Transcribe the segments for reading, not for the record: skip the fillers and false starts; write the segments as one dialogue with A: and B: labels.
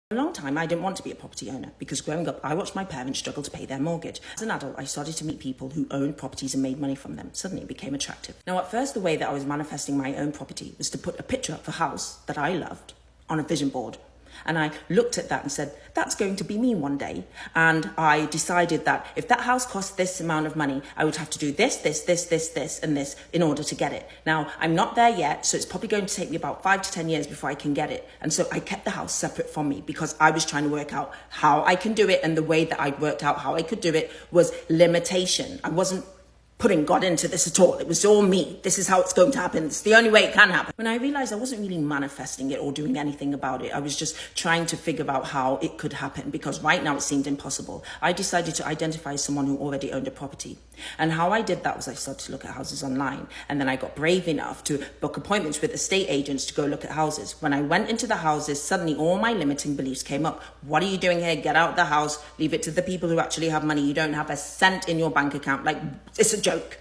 A: For a long time, I didn't want to be a property owner because growing up, I watched my parents struggle to pay their mortgage. As an adult, I started to meet people who owned properties and made money from them. Suddenly, it became attractive. Now, at first, the way that I was manifesting my own property was to put a picture of a house that I loved on a vision board. And I looked at that and said, that's going to be me one day. And I decided that if that house costs this amount of money, I would have to do this, and this in order to get it. Now, I'm not there yet, so it's probably going to take me about 5 to 10 years before I can get it. And so I kept the house separate from me because I was trying to work out how I can do it. And the way that I'd worked out how I could do it was limitation. I wasn't putting God into this at all. It was all me. This is how it's going to happen. It's the only way it can happen. When I realized I wasn't really manifesting it or doing anything about it, I was just trying to figure out how it could happen because right now it seemed impossible. I decided to identify as someone who already owned a property. And how I did that was I started to look at houses online. And then I got brave enough to book appointments with estate agents to go look at houses. When I went into the houses, suddenly all my limiting beliefs came up. What are you doing here? Get out of the house. Leave it to the people who actually have money. You don't have a cent in your bank account. Like, it's a joke.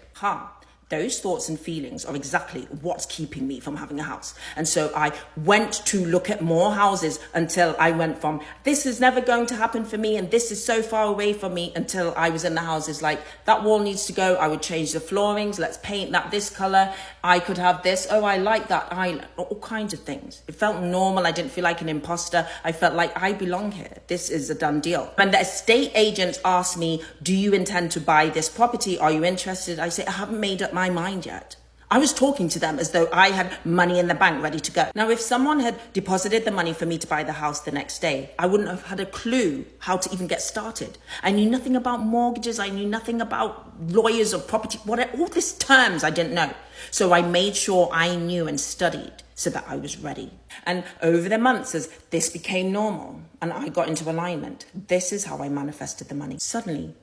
A: Those thoughts and feelings are exactly what's keeping me from having a house. And so I went to look at more houses until I went from, this is never going to happen for me and this is so far away from me, until I was in the houses like, that wall needs to go. I would change the floorings. Let's paint that this color. I could have this. Oh, I like that island. All kinds of things. It felt normal. I didn't feel like an imposter. I felt like I belong here. This is a done deal. When the estate agent asked me, do you intend to buy this property? Are you interested? I say, I haven't made up my mind yet. I was talking to them as though I had money in the bank ready to go. Now, if someone had deposited the money for me to buy the house the next day, I wouldn't have had a clue how to even get started. I knew nothing about mortgages. I knew nothing about lawyers or property, all these terms I didn't know. So I made sure I knew and studied so that I was ready. And over the months, as this became normal and I got into alignment, this is how I manifested the money. Suddenly,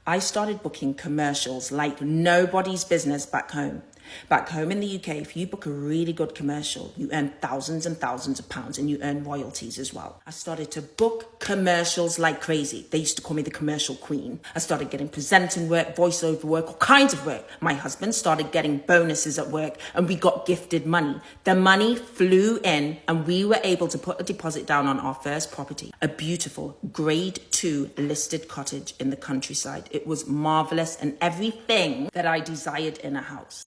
A: I started booking commercials like nobody's business back home. Back home in the UK, if you book a really good commercial, you earn thousands and thousands of pounds and you earn royalties as well. I started to book commercials like crazy. They used to call me the commercial queen. I started getting presenting work, voiceover work, all kinds of work. My husband started getting bonuses at work and we got gifted money. The money flew in and we were able to put a deposit down on our first property, a beautiful grade 2 listed cottage in the countryside. It was marvelous and everything that I desired in a house.